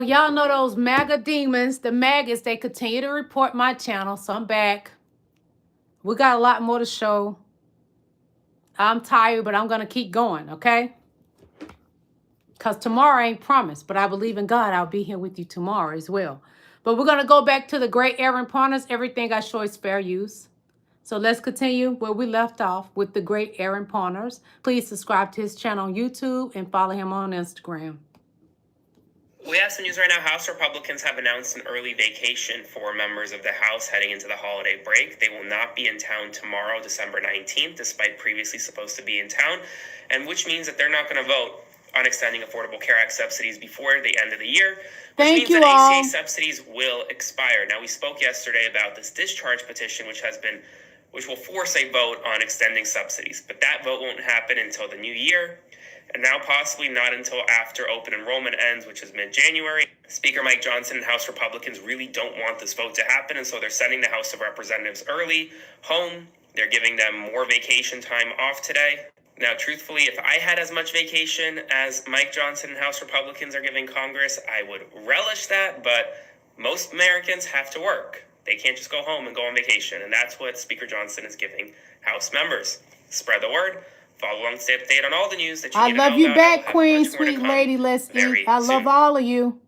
Y'all know those MAGA demons, the maggots, they continue to report my channel, so I'm back. We got a lot more to show. I'm tired, but I'm going to keep going, okay? Because tomorrow ain't promised, but I believe in God. I'll be here with you tomorrow as well. But we're going to go back to the great Aaron Partners. Everything I show is fair use. So let's continue where we left off with the great Aaron Partners. Please subscribe to his channel on YouTube and follow him on Instagram. We have some news right now. House Republicans have announced an early vacation for members of the House heading into the holiday break. They will not be in town tomorrow, December 19th, despite previously supposed to be in town, and which means that they're not going to vote on extending Affordable Care Act subsidies before the end of the year, which means that ACA subsidies will expire. Now, we spoke yesterday about this discharge petition, which will force a vote on extending subsidies, but that vote won't happen until the new year. And now possibly not until after open enrollment ends, which is mid-January. Speaker Mike Johnson and House Republicans really don't want this vote to happen, and so they're sending the House of Representatives early home. They're giving them more vacation time off today. Now, truthfully, if I had as much vacation as Mike Johnson and House Republicans are giving Congress, I would relish that, but most Americans have to work. They can't just go home and go on vacation, and that's what Speaker Johnson is giving House members. Spread the word. Follow along, stay updated on all the news that you need to know about. I love you back, Queen, sweet lady. Let's eat. I love all of you.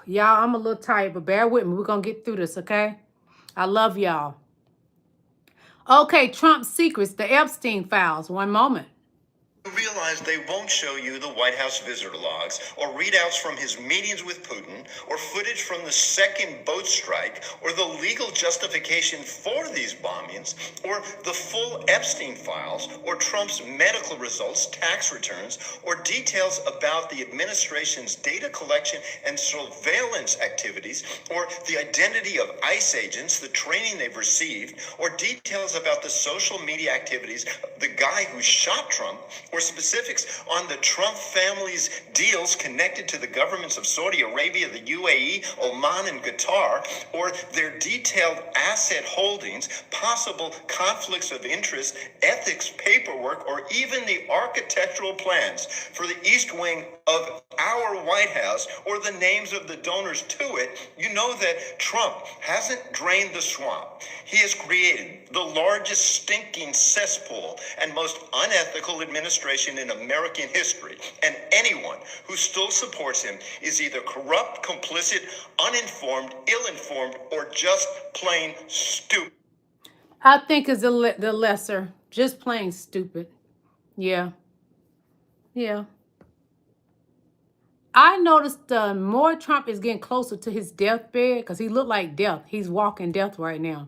Y'all, I'm a little tired, but bear with me. We're going to get through this, okay? I love y'all. Okay, Trump's secrets, the Epstein files. One moment. You realize they won't show you the White House visitor logs or readouts from his meetings with Putin or footage from the second boat strike or the legal justification for these bombings or the full Epstein files or Trump's medical results, tax returns, or details about the administration's data collection and surveillance activities or the identity of ICE agents, the training they've received, or details about the social media activities of the guy who shot Trump, or specifics on the Trump family's deals connected to the governments of Saudi Arabia, the UAE, Oman, and Qatar, or their detailed asset holdings, possible conflicts of interest, ethics paperwork, or even the architectural plans for the East Wing of our White House, or the names of the donors to it, you know that Trump hasn't drained the swamp. He has created the largest stinking cesspool and most unethical administration in American history. And anyone who still supports him is either corrupt, complicit, uninformed, ill-informed, or just plain stupid. I think it's the lesser. Just plain stupid. Yeah. Yeah. I noticed the more Trump is getting closer to his deathbed, because he looked like death. He's walking death right now.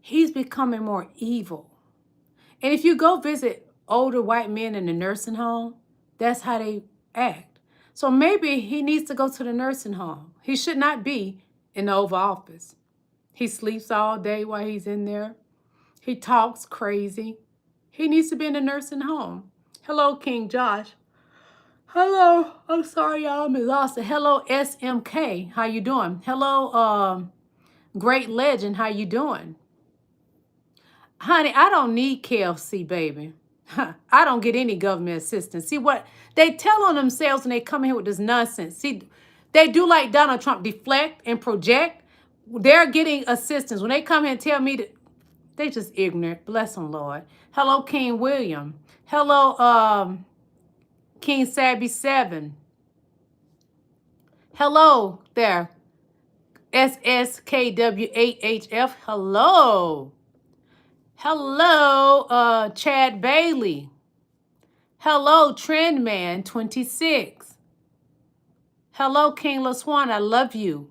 He's becoming more evil. And if you go visit older white men in the nursing home, that's how they act. So maybe he needs to go to the nursing home. He should not be in the Oval Office. He sleeps all day while he's in there. He talks crazy. He needs to be in the nursing home. Hello, King Josh. Hello. I'm sorry, y'all. I'm exhausted. Hello, SMK. How you doing? Hello, Great Legend. How you doing? Honey, I don't need KFC, baby. I don't get any government assistance. See what they tell on themselves when they come here with this nonsense. See, they do like Donald Trump, deflect and project. They're getting assistance. When they come here and tell me that, they just ignorant. Bless them, Lord. Hello, King William. Hello, King Sabby 7. Hello there. SSKW8HF. Hello. Hello, Chad Bailey. Hello, Trendman 26. Hello, King LaSwan. I love you.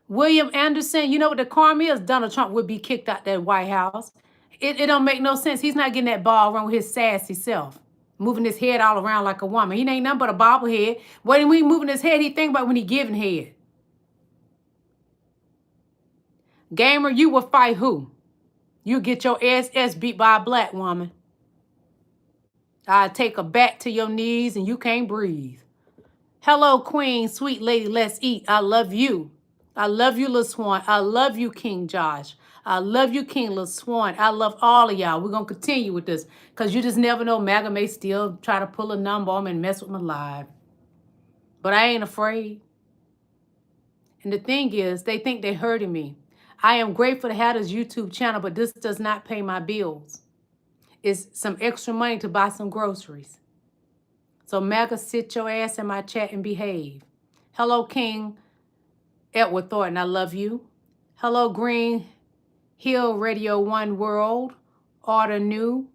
William Anderson, you know what the karma is? Donald Trump would be kicked out that White House. It don't make no sense. He's not getting that ball around with his sassy self, moving his head all around like a woman. He ain't nothing but a bobblehead. When he moving his head, he think about when he giving head. Gamer, you will fight who? You get your ass beat by a black woman. I'll take a bat to your knees and you can't breathe. Hello, Queen, sweet lady, let's eat. I love you. I love you, LaSwan. I love you, King Josh. I love you, King Lil Swan. I love all of y'all. We're going to continue with this because you just never know. MAGA may still try to pull a number on me and mess with my life. But I ain't afraid. And the thing is, they think they're hurting me. I am grateful to have this YouTube channel, but this does not pay my bills. It's some extra money to buy some groceries. So MAGA, sit your ass in my chat and behave. Hello, King Edward Thornton. I love you. Hello, Green Hill Radio One World. Order New.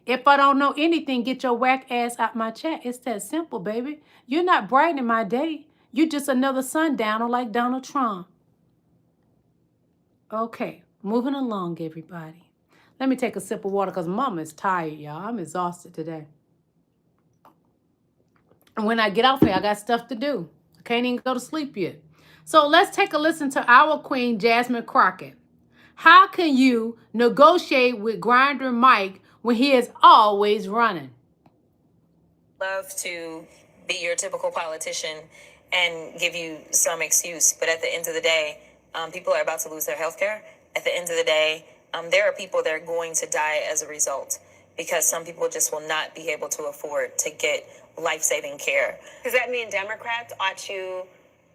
If I don't know anything, get your whack ass out my chat. It's that simple, baby. You're not brightening my day. You're just another sundowner like Donald Trump. Okay, moving along, everybody. Let me take a sip of water because Mama is tired, y'all. I'm exhausted today. And when I get off here, I got stuff to do. I can't even go to sleep yet. So let's take a listen to our queen, Jasmine Crockett. How can you negotiate with Grinder Mike when he is always running? Love to be your typical politician and give you some excuse, but at the end of the day, people are about to lose their health care. At the end of the day, there are people that are going to die as a result because some people just will not be able to afford to get life-saving care. Does that mean Democrats ought to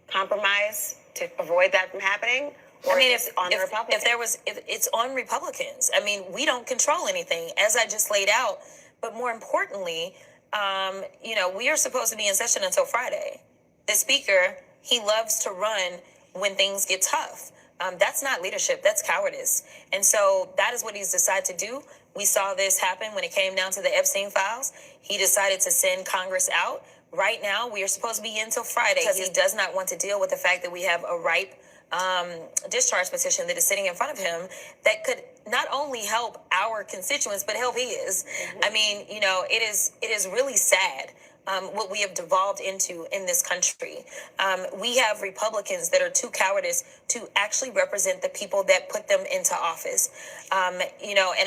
compromise to avoid that from happening? Or I mean, if it's on Republicans. I mean, we don't control anything, as I just laid out. But more importantly, we are supposed to be in session until Friday. The speaker, he loves to run when things get tough. That's not leadership. That's cowardice. And so that is what he's decided to do. We saw this happen when it came down to the Epstein files. He decided to send Congress out. Right now, we are supposed to be in until Friday because he does not want to deal with the fact that we have a ripe discharge petition that is sitting in front of him that could not only help our constituents, but help his. Mm-hmm. I mean, it is really sad. What we have devolved into in this country. We have Republicans that are too cowardice to actually represent the people that put them into office. And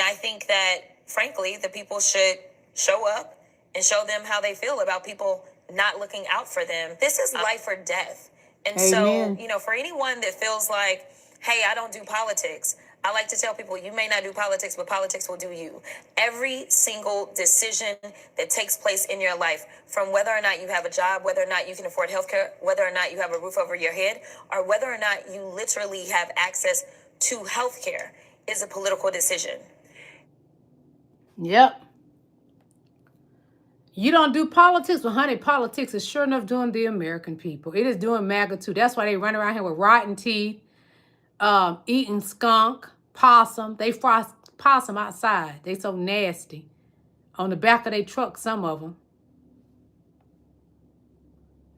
I think that, frankly, the people should show up and show them how they feel about people not looking out for them. This is life or death. And Amen. So, for anyone that feels like, hey, I don't do politics, I like to tell people you may not do politics, but politics will do you. Every single decision that takes place in your life, from whether or not you have a job, whether or not you can afford healthcare, whether or not you have a roof over your head, or whether or not you literally have access to healthcare, is a political decision. Yep. You don't do politics? Well, honey, politics is sure enough doing the American people. It is doing MAGA too. That's why they run around here with rotten teeth, eating skunk, possum. They fry possum outside. They so nasty. On the back of their truck, some of them.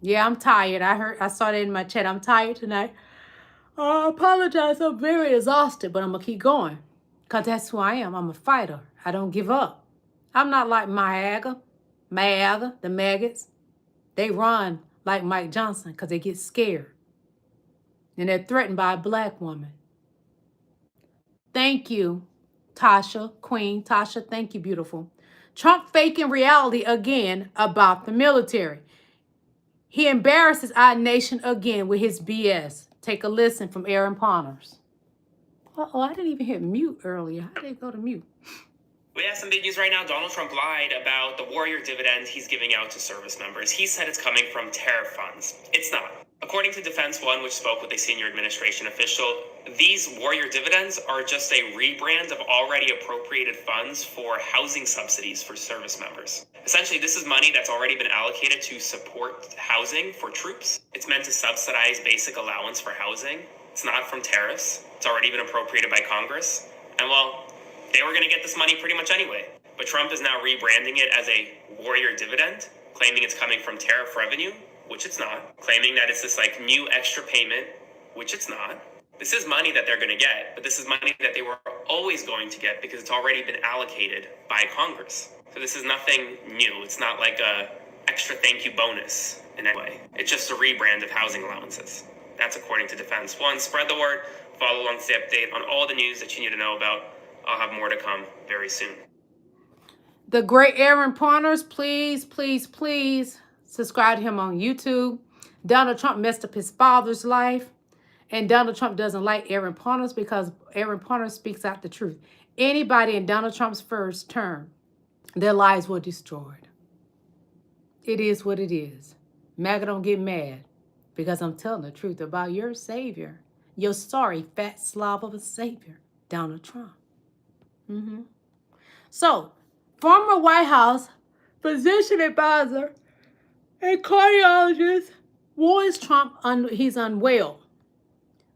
Yeah, I'm tired. I saw that in my chat. I'm tired tonight. I apologize. I'm very exhausted, but I'm going to keep going. Because that's who I am. I'm a fighter. I don't give up. I'm not like MAGA, the maggots. They run like Mike Johnson because they get scared. And they're threatened by a black woman. Thank you, Tasha, Queen Tasha. Thank you, beautiful. Trump faking reality again about the military. He embarrasses our nation again with his BS. Take a listen from Aaron Ponners. Uh-oh, I didn't even hit mute earlier. How did it go to mute? We have some big news right now. Donald Trump lied about the warrior dividend he's giving out to service members. He said it's coming from tariff funds. It's not. According to Defense One, which spoke with a senior administration official, these warrior dividends are just a rebrand of already appropriated funds for housing subsidies for service members. Essentially, this is money that's already been allocated to support housing for troops. It's meant to subsidize basic allowance for housing. It's not from tariffs. It's already been appropriated by Congress. And well, they were going to get this money pretty much anyway. But Trump is now rebranding it as a warrior dividend, claiming it's coming from tariff revenue, which it's not. Claiming that it's this new extra payment, which it's not. This is money that they're going to get, but this is money that they were always going to get because it's already been allocated by Congress. So this is nothing new. It's not like a extra thank you bonus in any way. It's just a rebrand of housing allowances. That's according to Defense One. Spread the word. Follow along to stay update on all the news that you need to know about. I'll have more to come very soon. The great Aaron Ponners, please, please, please subscribe to him on YouTube. Donald Trump messed up his father's life. And Donald Trump doesn't like Aaron Partners because Aaron Partners speaks out the truth. Anybody in Donald Trump's first term, their lives were destroyed. It is what it is. MAGA don't get mad because I'm telling the truth about your savior, your sorry fat slob of a savior, Donald Trump. So, former White House physician advisor and cardiologist warns Trump he's unwell.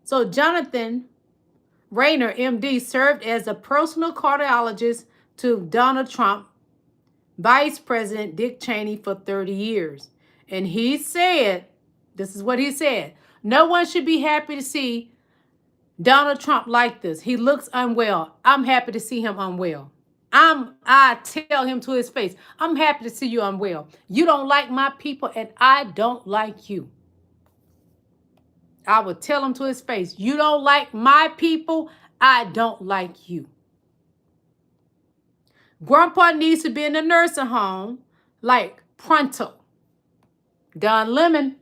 So, Jonathan Rayner, MD, served as a personal cardiologist to Donald Trump, Vice President Dick Cheney for 30 years. And he said, this is what he said, no one should be happy to see Donald Trump like this. He looks unwell. I'm happy to see him unwell. I tell him to his face, I'm happy to see you unwell. You don't like my people and I don't like you. I would tell him to his face, you don't like my people, I don't like you. Grandpa needs to be in a nursing home like pronto. Don Lemon,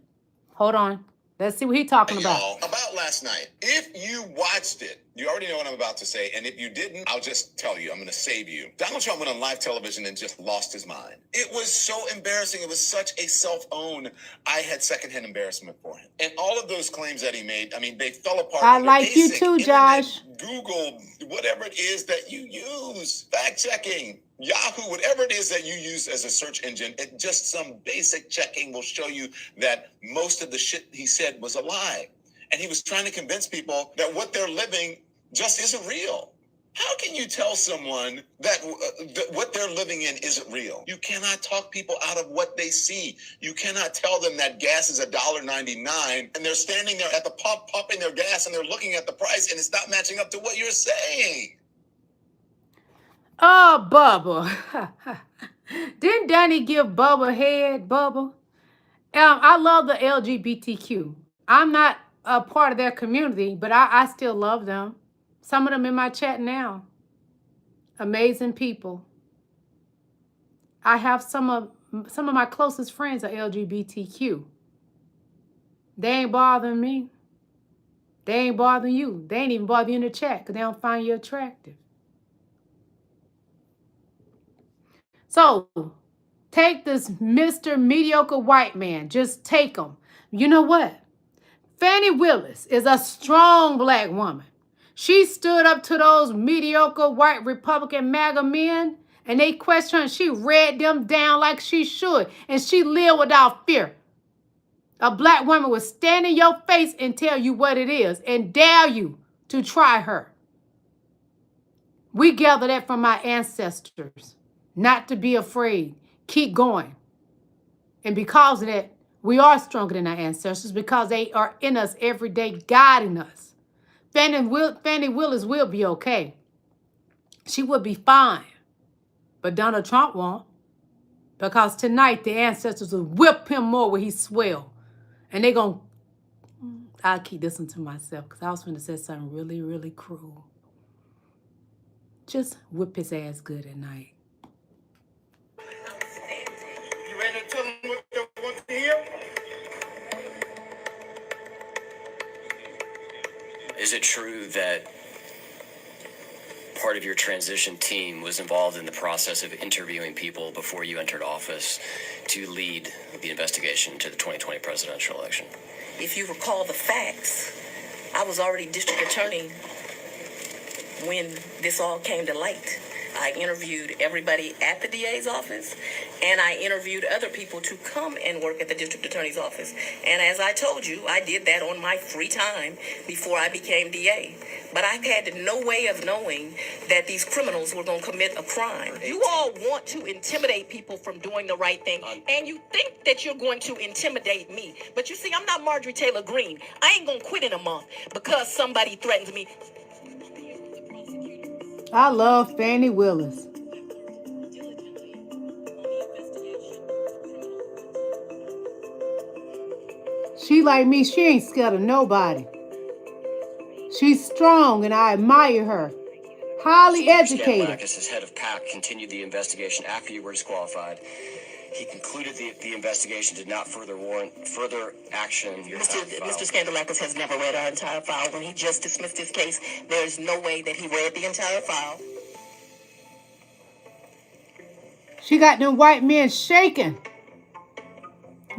hold on. Let's see what he's talking about. About last night. If you watched it, you already know what I'm about to say. And if you didn't, I'll just tell you. I'm going to save you. Donald Trump went on live television and just lost his mind. It was so embarrassing. It was such a self-own. I had secondhand embarrassment for him. And all of those claims that he made, I mean, they fell apart. I like you too, Josh. Google, whatever it is that you use, fact checking. Yahoo, whatever it is that you use as a search engine, it just some basic checking will show you that most of the shit he said was a lie. And he was trying to convince people that what they're living just isn't real. How can you tell someone that what they're living in isn't real? You cannot talk people out of what they see. You cannot tell them that gas is $1.99 and they're standing there at the pump pumping their gas and they're looking at the price and it's not matching up to what you're saying. Oh, Bubba. Didn't Danny give Bubba head, Bubba? I love the LGBTQ. I'm not a part of their community, but I still love them. Some of them in my chat now. Amazing people. I have some of my closest friends are LGBTQ. They ain't bothering me. They ain't bothering you. They ain't even bothering you in the chat because they don't find you attractive. So, take this Mr. Mediocre White Man. Just take him. You know what? Fani Willis is a strong black woman. She stood up to those mediocre white Republican MAGA men, and they questioned her. She read them down like she should, and she lived without fear. A black woman will stand in your face and tell you what it is and dare you to try her. We gather that from our ancestors. Not to be afraid. Keep going. And because of that, we are stronger than our ancestors because they are in us every day, guiding us. Fani Willis will be okay. She will be fine. But Donald Trump won't. Because tonight, the ancestors will whip him more where he swell. And they're going to... I'll keep this one to myself because I was going to say something really, really cruel. Just whip his ass good at night. Ready to tell them what they want to hear? Is it true that part of your transition team was involved in the process of interviewing people before you entered office to lead the investigation to the 2020 presidential election? If you recall the facts, I was already district attorney when this all came to light. I interviewed everybody at the DA's office, and I interviewed other people to come and work at the district attorney's office. And as I told you, I did that on my free time before I became DA. But I had no way of knowing that these criminals were going to commit a crime. You all want to intimidate people from doing the right thing, and you think that you're going to intimidate me. But you see, I'm not Marjorie Taylor Greene. I ain't going to quit in a month because somebody threatens me. I love Fani Willis. She like me, she ain't scared of nobody. She's strong and I admire her. Highly educated. As head of PAC continued the investigation after you were disqualified. He concluded the investigation did not further warrant further action. Mr. Scandalakis has never read our entire file. When he just dismissed his case, there is no way that he read the entire file. She got them white men shaking.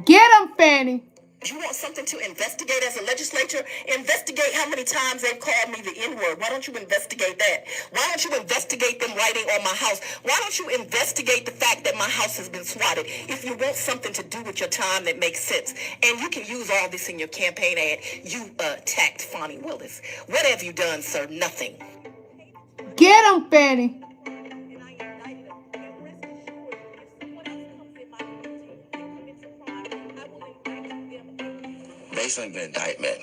Get them, Fani. You want something to investigate as a legislature? Investigate how many times they've called me the N-word. Why don't you investigate that? Why don't you investigate them writing on my house? Why don't you investigate the fact that my house has been swatted? If you want something to do with your time that makes sense, and you can use all this in your campaign ad, you attacked Fani Willis. What have you done, sir? Nothing. Get them, Fani. Based on the indictment,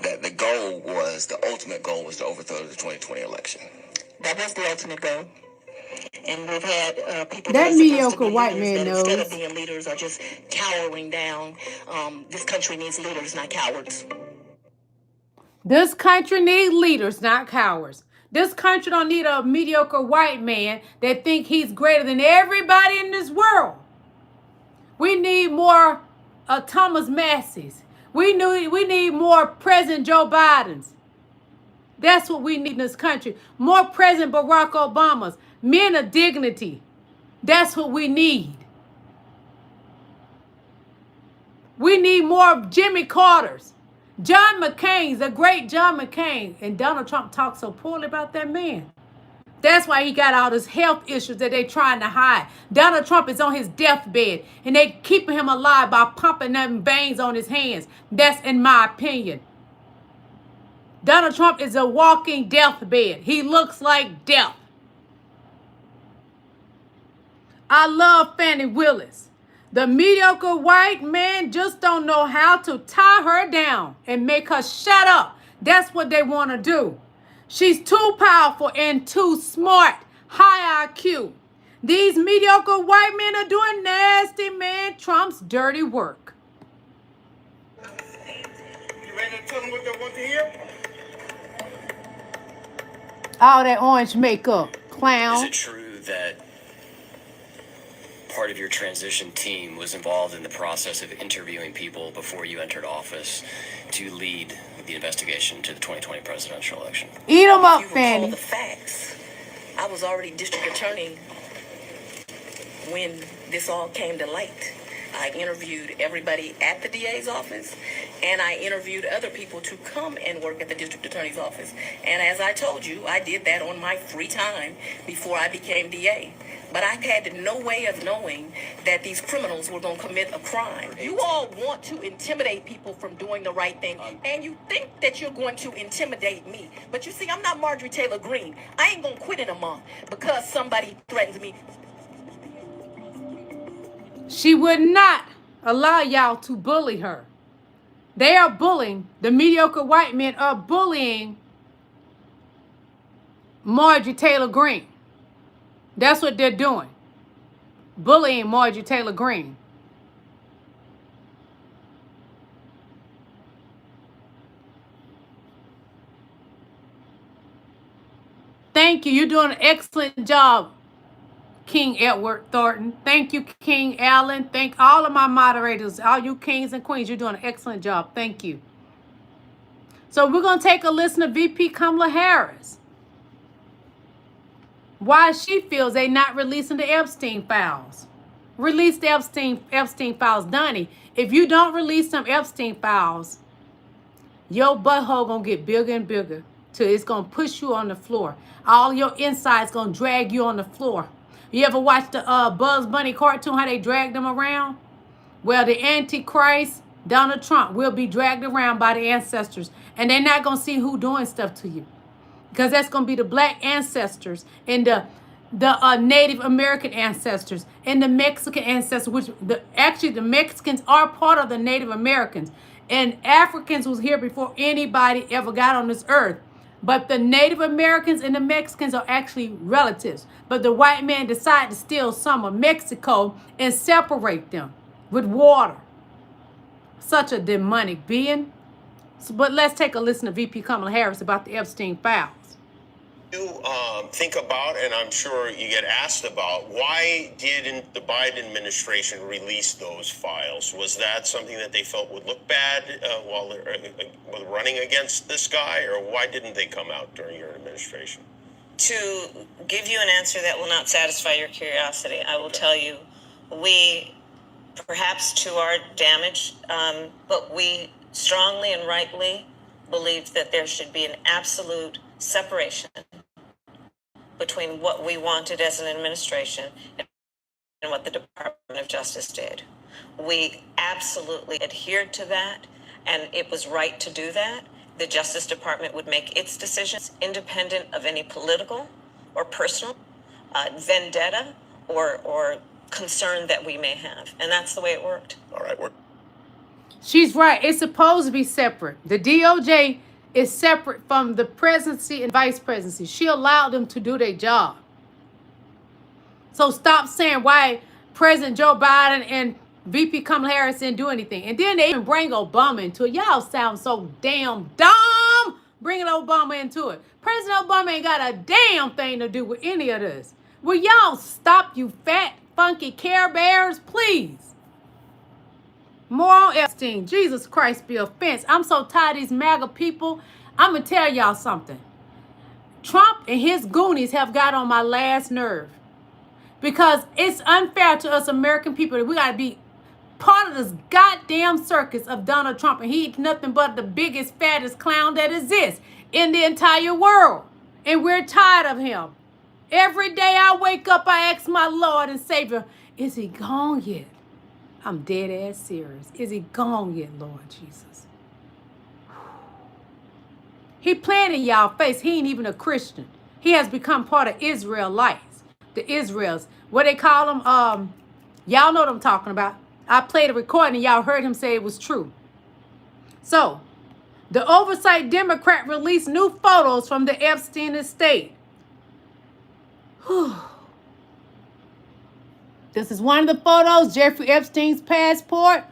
that the ultimate goal was to overthrow the 2020 election. That was the ultimate goal. And we've had people That are supposed to mediocre be white leaders man that instead knows. of being leaders are just cowering down. This country needs leaders, not cowards. This country needs leaders, not cowards. This country don't need a mediocre white man that think he's greater than everybody in this world. We need more Thomas Masseys. We need more President Joe Bidens. That's what we need in this country. More President Barack Obamas. Men of dignity. That's what we need. We need more Jimmy Carters. John McCain's, the great John McCain. And Donald Trump talks so poorly about that man. That's why he got all these health issues that they're trying to hide. Donald Trump is on his deathbed, and they keeping him alive by pumping them veins on his hands. That's in my opinion. Donald Trump is a walking deathbed. He looks like death. I love Fani Willis. The mediocre white man just don't know how to tie her down and make her shut up. That's what they want to do. She's too powerful and too smart. High IQ. These mediocre white men are doing nasty man Trump's dirty work. You ready to tell them what they want to hear? All that orange makeup, clown. Is it true that part of your transition team was involved in the process of interviewing people before you entered office to lead the investigation to the 2020 presidential election? Eat them up, If you recall Fani. the facts, I was already district attorney when this all came to light. I interviewed everybody at the DA's office, and I interviewed other people to come and work at the district attorney's office. And as I told you, I did that on my free time before I became DA. But I had no way of knowing that these criminals were going to commit a crime. You all want to intimidate people from doing the right thing, and you think that you're going to intimidate me. But you see, I'm not Marjorie Taylor Greene. I ain't going to quit in a month because somebody threatens me. She would not allow y'all to bully her. They are bullying. The mediocre white men are bullying Marjorie Taylor Greene. That's what they're doing. Bullying Marjorie Taylor Greene. Thank you. You're doing an excellent job, King Edward Thornton. Thank you, King Allen. Thank all of my moderators, all you kings and queens. You're doing an excellent job. Thank you. So we're going to take a listen to VP Kamala Harris. Why she feels they not releasing the Epstein files. Release the Epstein files. Donnie, if you don't release some Epstein files, your butthole going to get bigger and bigger till it's going to push you on the floor. All your insides going to drag you on the floor. You ever watch the Bugs Bunny cartoon, how they drag them around? Well, the Antichrist, Donald Trump, will be dragged around by the ancestors. And they're not going to see who doing stuff to you. Because that's going to be the black ancestors and the Native American ancestors and the Mexican ancestors, which actually the Mexicans are part of the Native Americans. And Africans was here before anybody ever got on this earth. But the Native Americans and the Mexicans are actually relatives. But the white man decided to steal some of Mexico and separate them with water. Such a demonic being. But let's take a listen to VP Kamala Harris about the Epstein files. You think about, and I'm sure you get asked about, why didn't the Biden administration release those files? Was that something that they felt would look bad while running against this guy, or why didn't they come out during your administration? To give you an answer that will not satisfy your curiosity, I will tell you, we, perhaps to our damage, but we strongly and rightly believed that there should be an absolute separation between what we wanted as an administration and what the Department of Justice did. We absolutely adhered to that, and it was right to do that. The Justice Department would make its decisions independent of any political or personal vendetta or concern that we may have. And that's the way it worked. All right. She's right. It's supposed to be separate. The DOJ is separate from the presidency and vice presidency. She allowed them to do their job. So stop saying why President Joe Biden and VP Kamala Harris didn't do anything. And then they even bring Obama into it. Y'all sound so damn dumb bringing Obama into it. President Obama ain't got a damn thing to do with any of this. Will y'all stop, you fat, funky Care Bears, please? More on Epstein. Jesus Christ be offense. I'm so tired of these MAGA people. I'm going to tell y'all something. Trump and his goonies have got on my last nerve. Because it's unfair to us American people that we got to be part of this goddamn circus of Donald Trump. And he's nothing but the biggest, fattest clown that exists in the entire world. And we're tired of him. Every day I wake up, I ask my Lord and Savior, is he gone yet? I'm dead ass serious. Is he gone yet, Lord Jesus? He playing in y'all face. He ain't even a Christian. He has become part of Israelites. The Israels. What they call them? Y'all know what I'm talking about. I played a recording and y'all heard him say it was true. So, the oversight Democrat released new photos from the Epstein estate. Whew. This is one of the photos, Jeffrey Epstein's passport.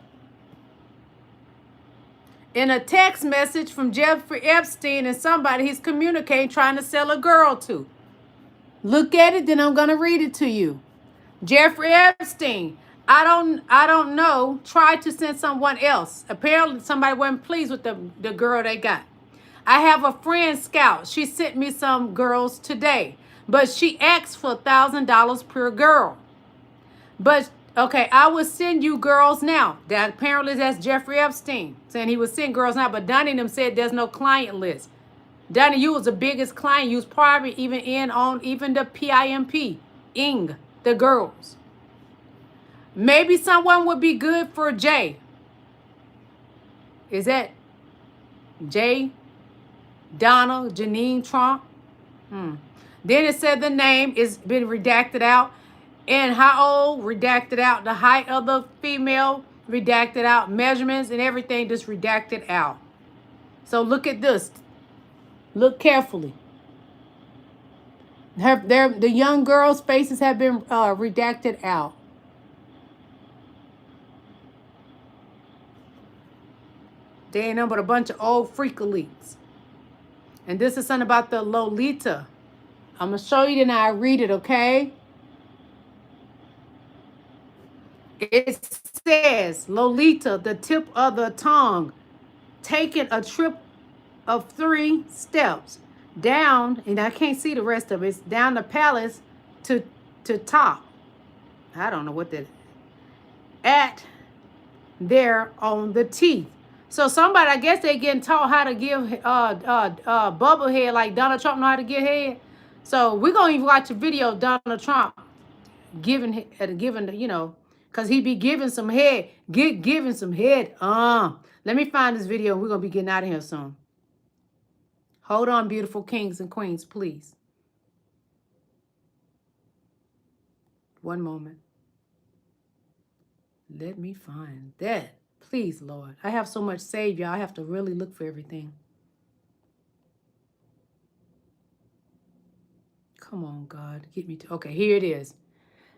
In a text message from Jeffrey Epstein and somebody he's communicating, trying to sell a girl to. Look at it, then I'm going to read it to you. Jeffrey Epstein, I don't know, tried to send someone else. Apparently somebody wasn't pleased with the girl they got. I have a friend, Scout. She sent me some girls today, but she asked for $1,000 per girl. But, okay, I will send you girls now. That apparently that's Jeffrey Epstein saying he would send girls now. But Donnie and them said there's no client list. Donnie, you was the biggest client. You was probably even in on even the PIMP, the girls. Maybe someone would be good for Jay. Is that Jay, Donald, Janine Trump? Then it said the name is been redacted out. And how old, redacted out. The height of the female, redacted out. Measurements and everything just redacted out. So look at this. Look carefully. The young girls' faces have been redacted out. They ain't nothing but a bunch of old freak-a-leaks. And this is something about the Lolita. I'm going to show you, then I read it, okay? It says, Lolita, the tip of the tongue, taking a trip of 3 steps down, and I can't see the rest of it. It's down the palace to top. I don't know what that is. At there on the teeth. So somebody, I guess they getting taught how to give bubble head like Donald Trump know how to give head. So we're going to even watch a video of Donald Trump giving you know, because he be giving some head. Giving some head. Let me find this video. We're going to be getting out of here soon. Hold on, beautiful kings and queens, please. One moment. Let me find that. Please, Lord. I have so much saved, y'all. I have to really look for everything. Come on, God. Get me to... Okay, here it is.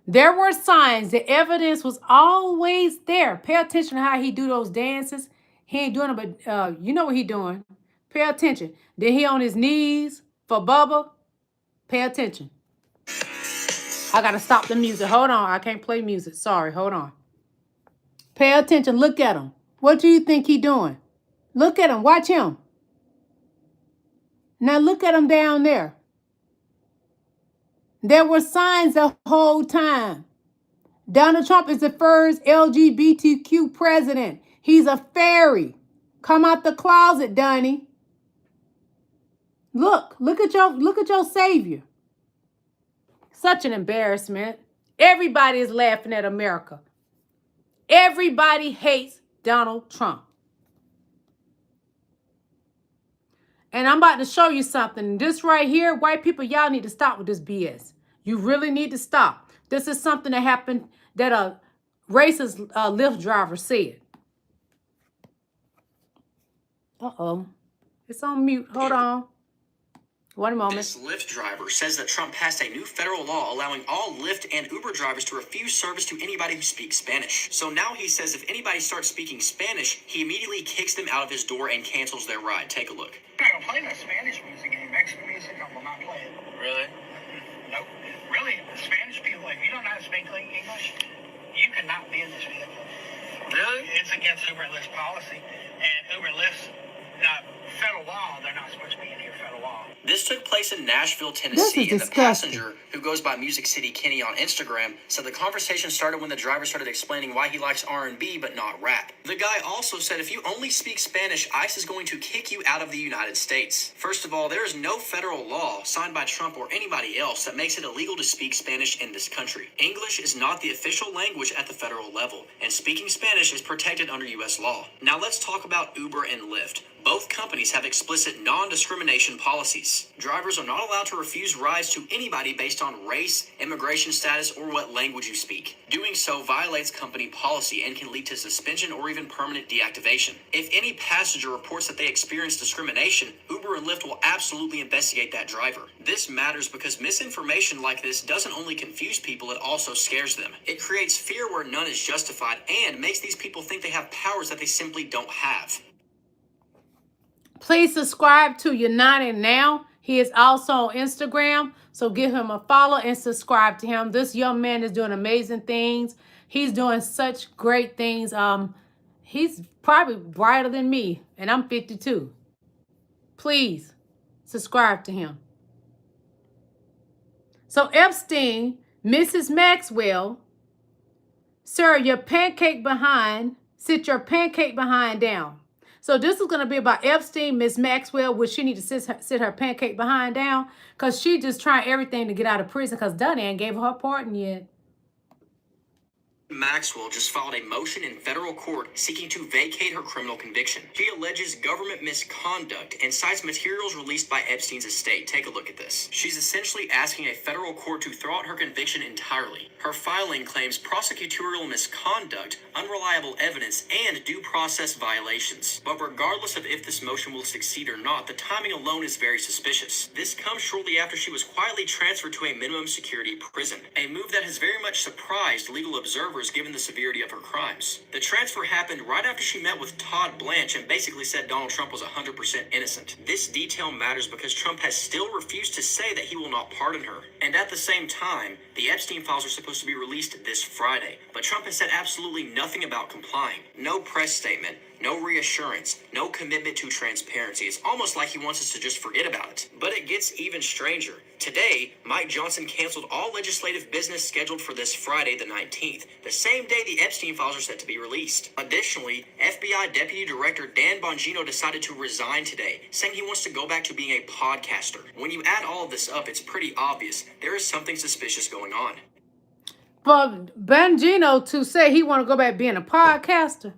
There were signs. The evidence was always there. Pay attention to how he do those dances. He ain't doing it, but you know what he doing. Pay attention. Then he on his knees for Bubba. Pay attention. I got to stop the music. Hold on. I can't play music. Sorry. Hold on. Pay attention. Look at him. What do you think he doing? Look at him. Watch him. Now look at him down there. There were signs the whole time. Donald Trump is the first LGBTQ president. He's a fairy. Come out the closet, Donnie. Look at your savior. Such an embarrassment. Everybody is laughing at America. Everybody hates Donald Trump. And I'm about to show you something. This right here, white people, y'all need to stop with this BS. You really need to stop. This is something that happened that a racist Lyft driver said. Uh-oh. It's on mute. Hold on. One moment. This Lyft driver says that Trump passed a new federal law allowing all Lyft and Uber drivers to refuse service to anybody who speaks Spanish. So now he says if anybody starts speaking Spanish, he immediately kicks them out of his door and cancels their ride. Take a look. I don't play no Spanish music. Any Mexican music, I will not play it. Really? Nope. Really, the Spanish people, if you don't know how to speak English, you cannot be in this vehicle. Really? It's against Uber and Lyft's policy. And Uber and Lyft's federal law, they're not supposed to be in here, federal law. This took place in Nashville, Tennessee, and the disgusting. passenger, who goes by Music City Kenny on Instagram, said the conversation started when the driver started explaining why he likes R&B but not rap. The guy also said if you only speak Spanish, ICE is going to kick you out of the United States. First of all, there is no federal law signed by Trump or anybody else that makes it illegal to speak Spanish in this country. English is not the official language at the federal level, and speaking Spanish is protected under U.S. law. Now let's talk about Uber and Lyft. Both companies have explicit non-discrimination policies. Drivers are not allowed to refuse rides to anybody based on race, immigration status, or what language you speak. Doing so violates company policy and can lead to suspension or even permanent deactivation. If any passenger reports that they experience discrimination, Uber and Lyft will absolutely investigate that driver. This matters because misinformation like this doesn't only confuse people, it also scares them. It creates fear where none is justified and makes these people think they have powers that they simply don't have. Please subscribe to United Now. He is also on Instagram, so give him a follow and subscribe to him. This young man is doing amazing things. He's doing such great things. He's probably brighter than me, and I'm 52. Please subscribe to him. So Epstein, Mrs. Maxwell, sir, your pancake behind, sit your pancake behind down. So this is going to be about Epstein, Miss Maxwell, which she needs to sit her pancake behind down because she just trying everything to get out of prison because Donnie ain't gave her pardon yet. Maxwell just filed a motion in federal court seeking to vacate her criminal conviction. She alleges government misconduct and cites materials released by Epstein's estate. Take a look at this. She's essentially asking a federal court to throw out her conviction entirely. Her filing claims prosecutorial misconduct, unreliable evidence, and due process violations. But regardless of if this motion will succeed or not, the timing alone is very suspicious. This comes shortly after she was quietly transferred to a minimum security prison, a move that has very much surprised legal observers given the severity of her crimes. The transfer happened right after she met with Todd Blanche and basically said Donald Trump was 100% innocent. This detail matters because Trump has still refused to say that he will not pardon her. And at the same time, the Epstein files are supposed to be released this Friday, but Trump has said absolutely nothing about complying. No press statement, no reassurance, no commitment to transparency. It's almost like he wants us to just forget about it. But it gets even stranger. Today, Mike Johnson canceled all legislative business scheduled for this Friday, the 19th, the same day the Epstein files are set to be released. Additionally, FBI Deputy Director Dan Bongino decided to resign today, saying he wants to go back to being a podcaster. When you add all of this up, it's pretty obvious there is something suspicious going on. For Bongino to say he want to go back being a podcaster,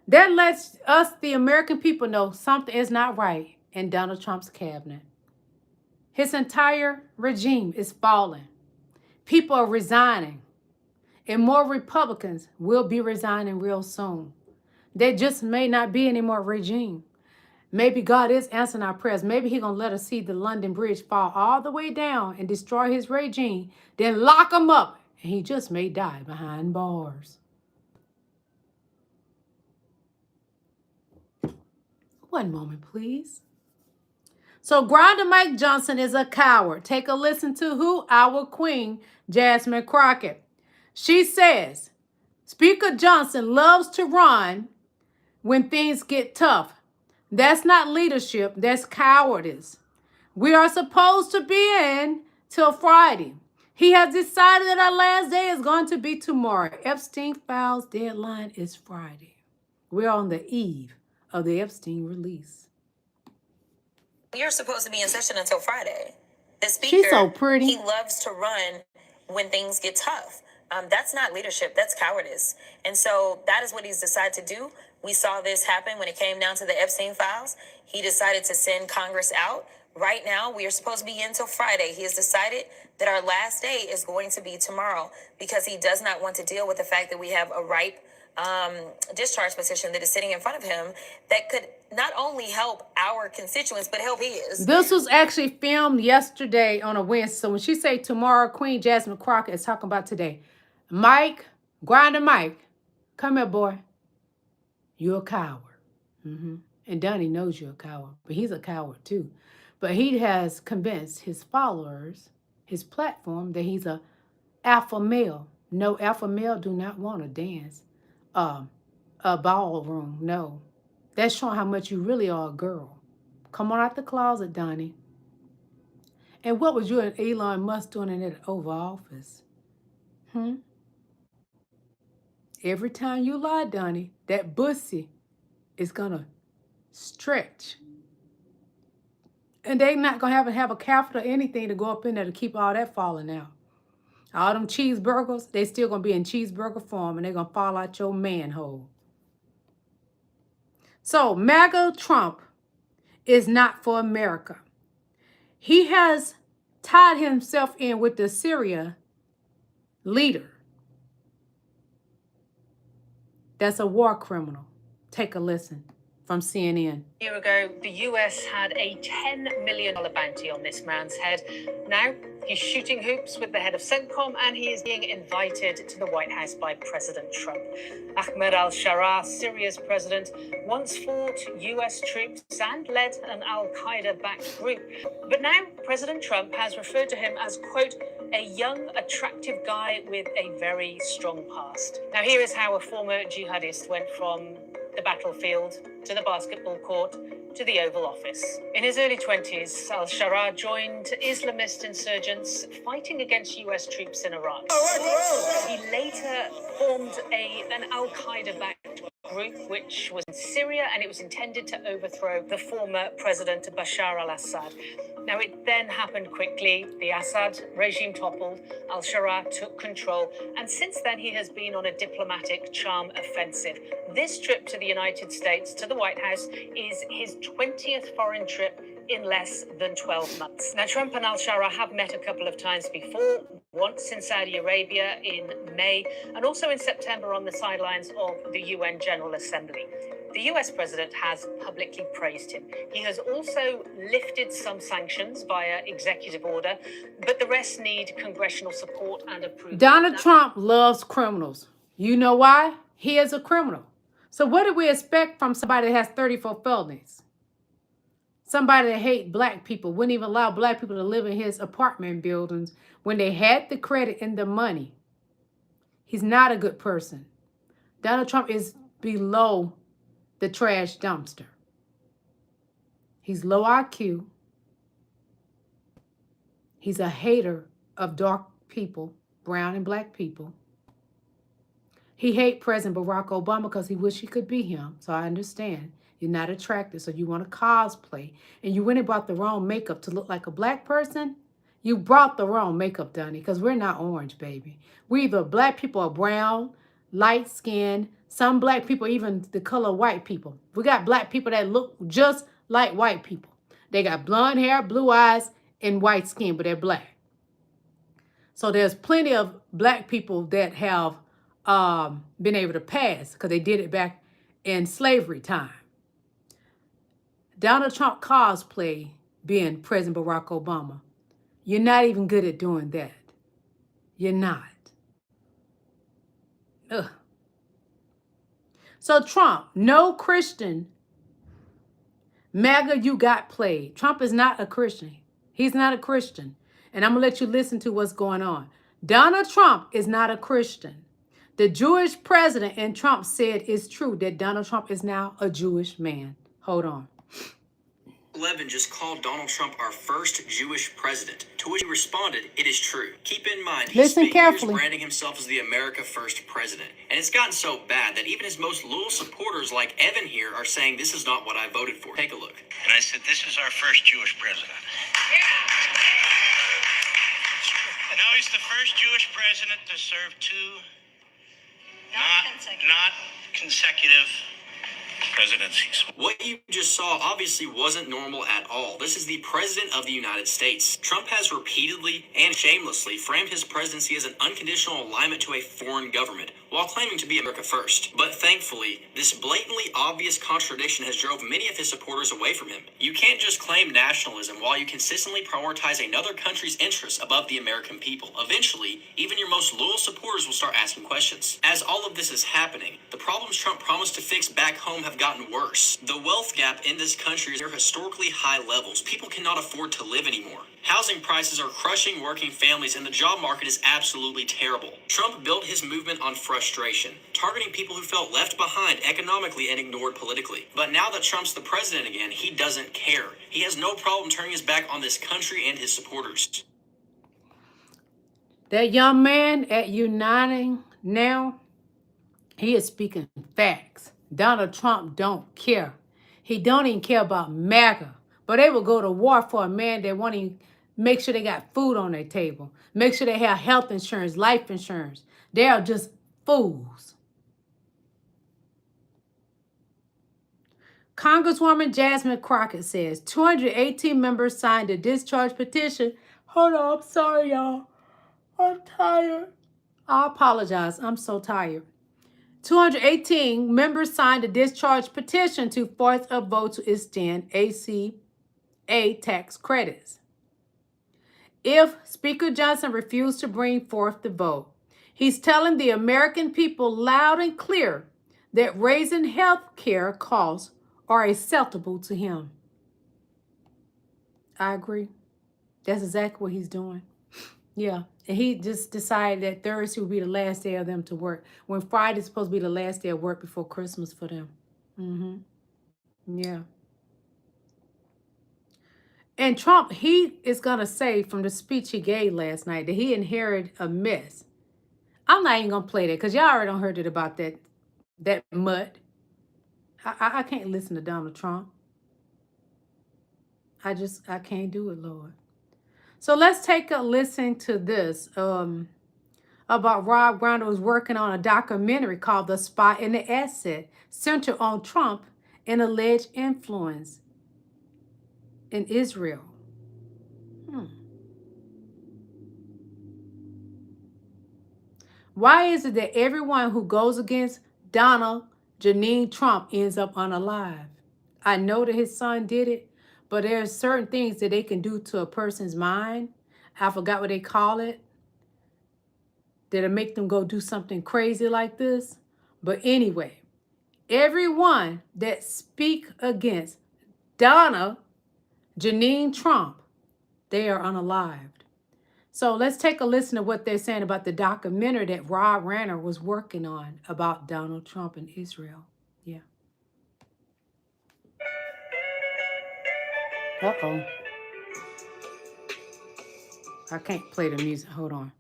that lets us, the American people, know something is not right in Donald Trump's cabinet. His entire regime is falling. People are resigning. And more Republicans will be resigning real soon. There just may not be any more regime. Maybe God is answering our prayers. Maybe he's going to let us see the London Bridge fall all the way down and destroy his regime, then lock him up, and he just may die behind bars. One moment, please. So Grindr Mike Johnson is a coward. Take a listen to who? Our queen, Jasmine Crockett. She says, Speaker Johnson loves to run when things get tough. That's not leadership, that's cowardice. We are supposed to be in till Friday. He has decided that our last day is going to be tomorrow. Epstein files deadline is Friday. We're on the eve of the Epstein release. You're supposed to be in session until Friday. The speaker, She's so pretty. he loves to run when things get tough. That's not leadership, that's cowardice. And so that is what he's decided to do. We saw this happen when it came down to the Epstein files. He decided to send Congress out. Right now, we are supposed to be in until Friday. He has decided that our last day is going to be tomorrow because he does not want to deal with the fact that we have a ripe discharge petition that is sitting in front of him that could not only help our constituents, but help his. This was actually filmed yesterday on a Wednesday. So when she say tomorrow, Queen Jasmine Crockett is talking about today. Mike, Grindr Mike, come here, boy. You're a coward. And Donnie knows you're a coward, but he's a coward too. But he has convinced his followers, his platform, that he's a alpha male. No, alpha male do not want to dance a ballroom. No. That's showing how much you really are a girl. Come on out the closet, Donnie. And what was you and Elon Musk doing in that Oval Office? Every time you lie, Donnie, that bussy is going to stretch. And they're not going to have a catheter or anything to go up in there to keep all that falling out. All them cheeseburgers, they still going to be in cheeseburger form, and they're going to fall out your manhole. So MAGA Trump is not for America. He has tied himself in with the Syria leader. That's a war criminal. Take a listen from CNN. A year ago, the US had a $10 million bounty on this man's head. Now, he's shooting hoops with the head of CENTCOM, and he is being invited to the White House by President Trump. Ahmed al-Sharaa, Syria's president, once fought US troops and led an al-Qaeda-backed group. But now, President Trump has referred to him as, quote, a young, attractive guy with a very strong past. Now, here is how a former jihadist went from the battlefield to the basketball court to the Oval Office. In his early 20s, al-Sharaa joined Islamist insurgents fighting against US troops in Iraq. He later formed an al-Qaeda-backed group which was in Syria, and it was intended to overthrow the former President Bashar al-Assad. Now, it then happened quickly. The Assad regime toppled, al-Sharaa took control, and since then he has been on a diplomatic charm offensive. This trip to the United States, to the White House, is his 20th foreign trip in less than 12 months. Now, Trump and al-Sharaa have met a couple of times before, once in Saudi Arabia in May, and also in September on the sidelines of the UN General Assembly. The US president has publicly praised him. He has also lifted some sanctions via executive order, but the rest need congressional support and approval. Donald Trump loves criminals. You know why? He is a criminal. So what do we expect from somebody that has 34 felonies? Somebody that hates black people, wouldn't even allow black people to live in his apartment buildings when they had the credit and the money. He's not a good person. Donald Trump is below the trash dumpster. He's low IQ. He's a hater of dark people, brown and black people. He hates President Barack Obama because he wished he could be him. So I understand. You're not attracted, so you want to cosplay. And you went and bought the wrong makeup to look like a black person. You brought the wrong makeup, Donnie, because we're not orange, baby. We either black people are brown, light skin. Some black people, even the color of white people. We got black people that look just like white people. They got blonde hair, blue eyes, and white skin, but they're black. So there's plenty of black people that have been able to pass because they did it back in slavery time. Donald Trump cosplay being President Barack Obama. You're not even good at doing that. You're not. Ugh. So Trump, no Christian MAGA, you got played. Trump is not a Christian. He's not a Christian. And I'm going to let you listen to what's going on. Donald Trump is not a Christian. The Jewish president and Trump said it's true that Donald Trump is now a Jewish man. Hold on. 11 just called Donald Trump our first Jewish president, to which he responded, "It is true." Keep in mind, he Listen spent carefully. years branding himself as the America First president, and it's gotten so bad that even his most loyal supporters like Evan here are saying this is not what I voted for. Take a look. And I said, this is our first Jewish president. Now he's the first Jewish president to serve two not consecutive presidencies. What you just saw obviously wasn't normal at all. This is the President of the United States. Trump has repeatedly and shamelessly framed his presidency as an unconditional alignment to a foreign government, while claiming to be America first. But thankfully, this blatantly obvious contradiction has drove many of his supporters away from him. You can't just claim nationalism while you consistently prioritize another country's interests above the American people. Eventually, even your most loyal supporters will start asking questions. As all of this is happening, the problems Trump promised to fix back home have gotten worse. The wealth gap in this country is at historically high levels. People cannot afford to live anymore. Housing prices are crushing working families, and the job market is absolutely terrible. Trump built his movement on frustration, targeting people who felt left behind economically and ignored politically. But now that Trump's the president again, he doesn't care. He has no problem turning his back on this country and his supporters. That young man at Uniting now, he is speaking facts. Donald Trump don't care. He don't even care about MAGA. But they will go to war for a man that won't even make sure they got food on their table. Make sure they have health insurance, life insurance. They are just fools. Congresswoman Jasmine Crockett says 218 members signed a discharge petition. Hold on, I'm sorry, y'all. I'm tired. I apologize. I'm so tired. 218 members signed a discharge petition to force a vote to extend ACA tax credits. If Speaker Johnson refused to bring forth the vote, he's telling the American people loud and clear that raising health care costs are acceptable to him. I agree. That's exactly what he's doing. Yeah. And he just decided that Thursday would be the last day of them to work, when Friday's supposed to be the last day of work before Christmas for them. Yeah. And Trump, he is going to say from the speech he gave last night that he inherited a mess. I'm not even going to play that because y'all already heard it about that mud. I can't listen to Donald Trump. I can't do it, Lord. So let's take a listen to this about Rob Grinder was working on a documentary called The Spy and the Asset, centered on Trump and alleged influence in Israel. Why is it that everyone who goes against Donald Janine Trump ends up unalive? I know that his son did it, but there's certain things that they can do to a person's mind. I forgot what they call it. That'll make them go do something crazy like this. But anyway, everyone that speak against Donna Janine Trump, they are unalived. So let's take a listen to what they're saying about the documentary that Rob Grinder was working on about Donald Trump and Israel. Yeah. Uh-oh. I can't play the music. Hold on.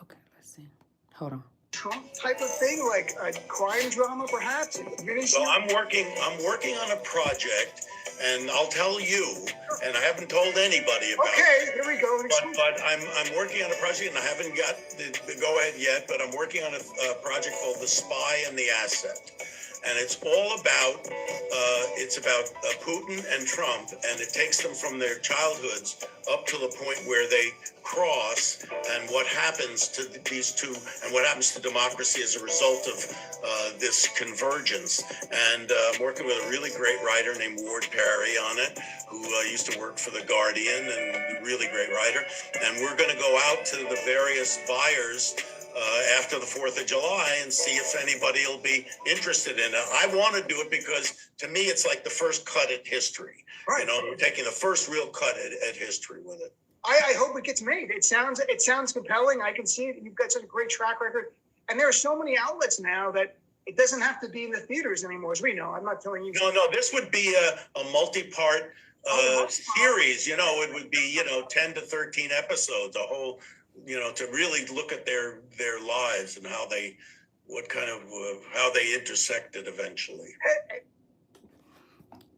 Okay, let's see. Hold on. Trump type of thing, like a crime drama, perhaps? Well, I'm working on a project, and I'll tell you, and I haven't told anybody about it. Okay, here we go. But I'm working on a project, and I haven't got the go-ahead yet, but I'm working on a project called The Spy and the Asset. And it's all about, Putin and Trump, and it takes them from their childhoods up to the point where they cross, and what happens to these two, and what happens to democracy as a result of this convergence. And I'm working with a really great writer named Ward Perry on it, who used to work for The Guardian, and a really great writer. And we're going to go out to the various buyers after the 4th of July and see if anybody will be interested in it. I want to do it because to me, it's like the first cut at history. Right. You know, we're taking the first real cut at history with it. I hope it gets made. It sounds compelling. I can see it. You've got such a great track record. And there are so many outlets now that it doesn't have to be in the theaters anymore, as we know. I'm not telling you. No, this would be a multi-part series. You know, it would be, 10 to 13 episodes, a whole, to really look at their lives and how they intersected eventually.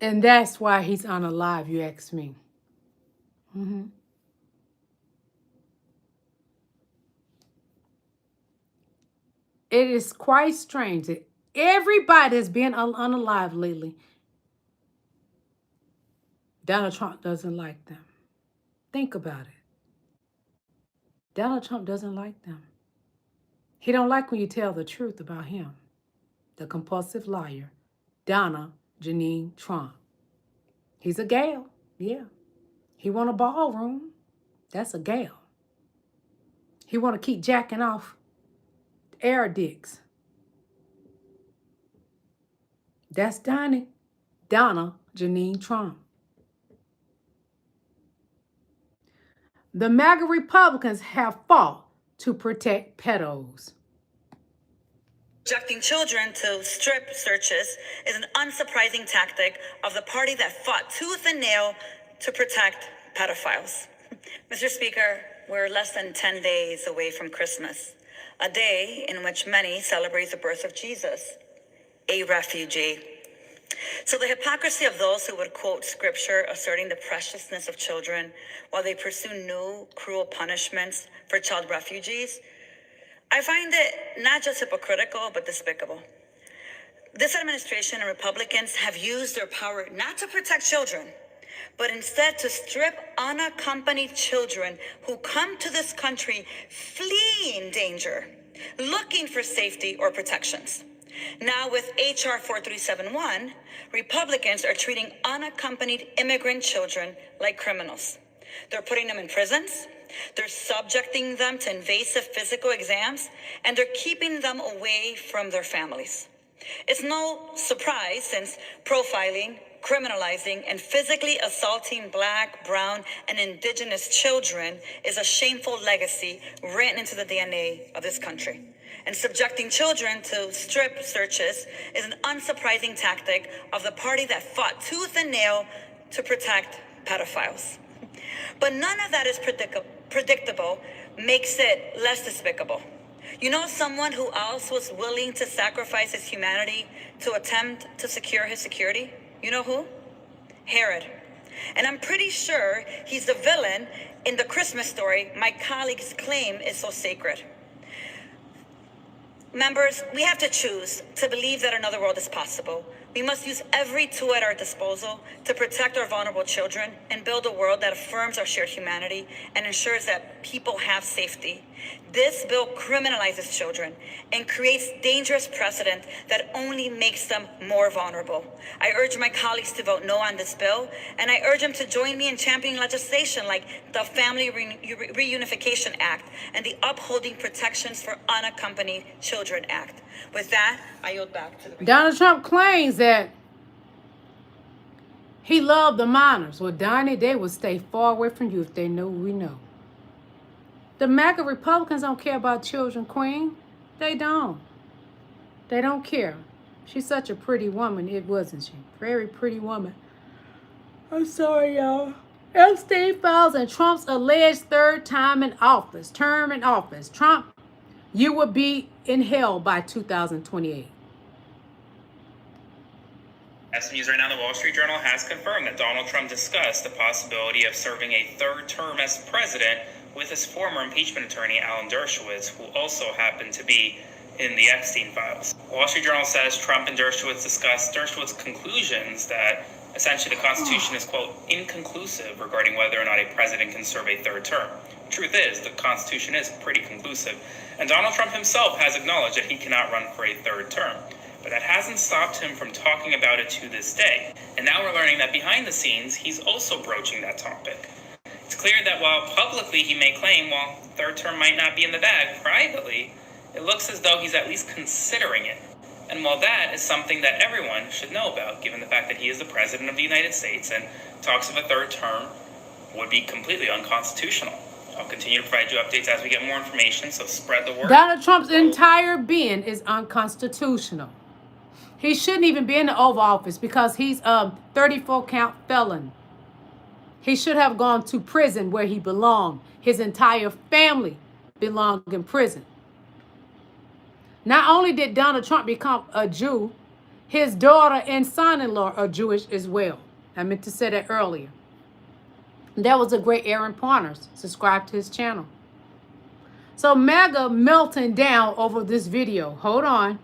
And that's why he's unalive, you ask me. Mm-hmm. It is quite strange that everybody has been unalive lately. Donald Trump doesn't like them. Think about it. Donald Trump doesn't like them. He don't like when you tell the truth about him. The compulsive liar, Janine Trump. He's a gal, yeah. He want a ballroom. That's a gal. He want to keep jacking off air dicks. That's Donna Janine Trump. The MAGA Republicans have fought to protect pedos. Subjecting children to strip searches is an unsurprising tactic of the party that fought tooth and nail to protect pedophiles. Mr. Speaker, we're less than 10 days away from Christmas, a day in which many celebrate the birth of Jesus, a refugee. So the hypocrisy of those who would quote scripture asserting the preciousness of children while they pursue new cruel punishments for child refugees, I find it not just hypocritical, but despicable. This administration and Republicans have used their power not to protect children, but instead to strip unaccompanied children who come to this country fleeing danger, looking for safety or protections. Now with H.R. 4371, Republicans are treating unaccompanied immigrant children like criminals. They're putting them in prisons, they're subjecting them to invasive physical exams, and they're keeping them away from their families. It's no surprise since profiling, criminalizing, and physically assaulting Black, brown, and indigenous children is a shameful legacy written into the DNA of this country. And subjecting children to strip searches is an unsurprising tactic of the party that fought tooth and nail to protect pedophiles. But none of that is predictable makes it less despicable. You know someone who else was willing to sacrifice his humanity to attempt to secure his security? You know who? Herod. And I'm pretty sure he's the villain in the Christmas story my colleagues claim is so sacred. Members, we have to choose to believe that another world is possible. We must use every tool at our disposal to protect our vulnerable children and build a world that affirms our shared humanity and ensures that people have safety. This bill criminalizes children and creates dangerous precedent that only makes them more vulnerable. I urge my colleagues to vote no on this bill, and I urge them to join me in championing legislation like the Family Reunification Act and the Upholding Protections for Unaccompanied Children Act. With that, I yield back to the... Donald Trump claims that he loved the minors. Well, Donnie, they will stay far away from you if they know we know. The MAGA Republicans don't care about children, Queen. They don't. They don't care. She's such a pretty woman, wasn't she? Very pretty woman. I'm sorry, y'all. Epstein files and Trump's alleged third term in office. Trump, you will be in hell by 2028. As news right now, the Wall Street Journal has confirmed that Donald Trump discussed the possibility of serving a third term as president with his former impeachment attorney, Alan Dershowitz, who also happened to be in the Epstein files. The Wall Street Journal says Trump and Dershowitz discussed Dershowitz's conclusions that essentially the Constitution is, quote, inconclusive regarding whether or not a president can serve a third term. Truth is, the Constitution is pretty conclusive, and Donald Trump himself has acknowledged that he cannot run for a third term. But that hasn't stopped him from talking about it to this day. And now we're learning that behind the scenes, he's also broaching that topic. It's clear that while publicly he may claim, well, third term might not be in the bag, privately, It looks as though he's at least considering it. And while that is something that everyone should know about, given the fact that he is the President of the United States and talks of a third term would be completely unconstitutional. I'll continue to provide you updates as we get more information, so spread the word. Donald Trump's entire being is unconstitutional. He shouldn't even be in the Oval Office because he's a 34-count felon. He should have gone to prison where he belonged. His entire family belonged in prison. Not only did Donald Trump become a Jew, his daughter and son-in-law are Jewish as well. I meant to say that earlier. That was a great Aaron Partners. Subscribe to his channel. So MAGA melting down over this video. Hold on.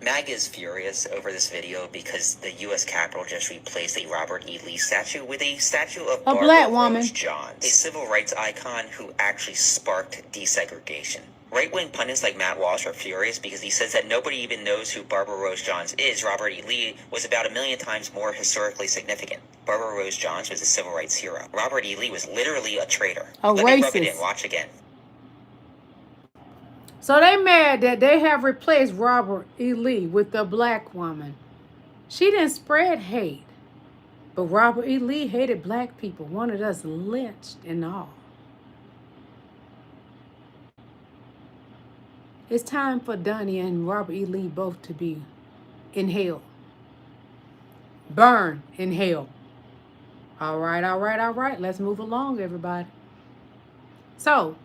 MAGA is furious over this video because the U.S. Capitol just replaced a Robert E. Lee statue with a statue of A black woman. Rose Johns, a civil rights icon who actually sparked desegregation. Right-wing pundits like Matt Walsh are furious because he says that nobody even knows who Barbara Rose Johns is. Robert E. Lee was about 1 million times more historically significant. Barbara Rose Johns was a civil rights hero. Robert E. Lee was literally a traitor. Let me rub it in. Watch again. So they mad that they have replaced Robert E. Lee with the black woman. She didn't spread hate. But Robert E. Lee hated black people, wanted us lynched and all. It's time for Donnie and Robert E. Lee both to be in hell. Burn in hell. All right, all right, all right. Let's move along, everybody. So,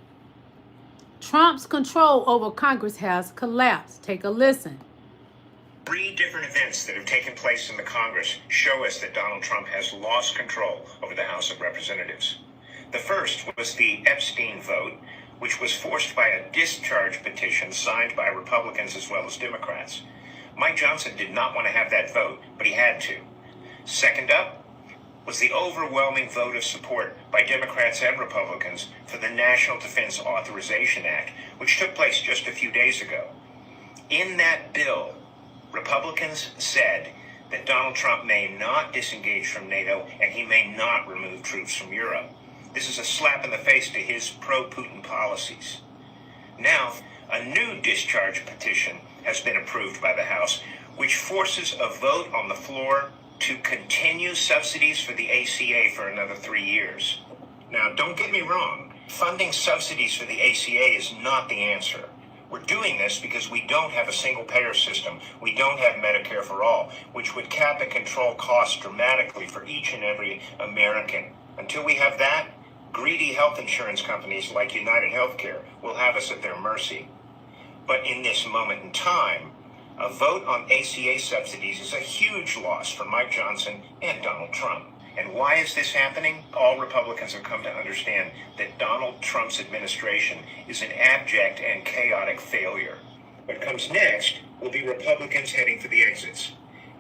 Trump's control over Congress has collapsed. Take a listen. 3 different events that have taken place in the Congress show us that Donald Trump has lost control over the House of Representatives. The first was the Epstein vote, which was forced by a discharge petition signed by Republicans as well as Democrats. Mike Johnson did not want to have that vote, but he had to. Second up was the overwhelming vote of support by Democrats and Republicans for the National Defense Authorization Act, which took place just a few days ago. In that bill, Republicans said that Donald Trump may not disengage from NATO and he may not remove troops from Europe. This is a slap in the face to his pro-Putin policies. Now, a new discharge petition has been approved by the House, which forces a vote on the floor to continue subsidies for the ACA for another 3 years. Now, don't get me wrong. Funding subsidies for the ACA is not the answer. We're doing this because we don't have a single-payer system. We don't have Medicare for all, which would cap and control costs dramatically for each and every American. Until we have that, greedy health insurance companies like United Healthcare will have us at their mercy. But in this moment in time, a vote on ACA subsidies is a huge loss for Mike Johnson and Donald Trump. And why is this happening? All Republicans have come to understand that Donald Trump's administration is an abject and chaotic failure. What comes next will be Republicans heading for the exits.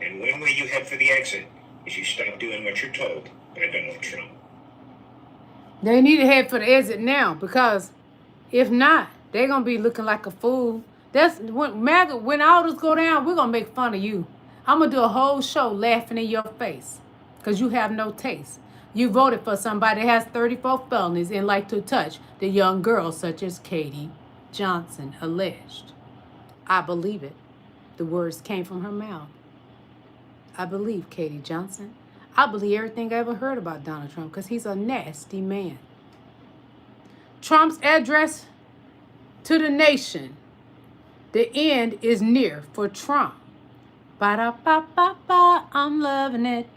And one way you head for the exit is you stop doing what you're told by Donald Trump. They need to head for the exit now, because if not, they're going to be looking like a fool. That's when MAGA, when all this go down, we're going to make fun of you. I'm going to do a whole show laughing in your face because you have no taste. You voted for somebody that has 34 felonies and like to touch the young girls such as Katie Johnson alleged. I believe it. The words came from her mouth. I believe Katie Johnson. I believe everything I ever heard about Donald Trump because he's a nasty man. Trump's address to the nation. The end is near for Trump. Ba-da-ba-ba-ba, I'm loving it.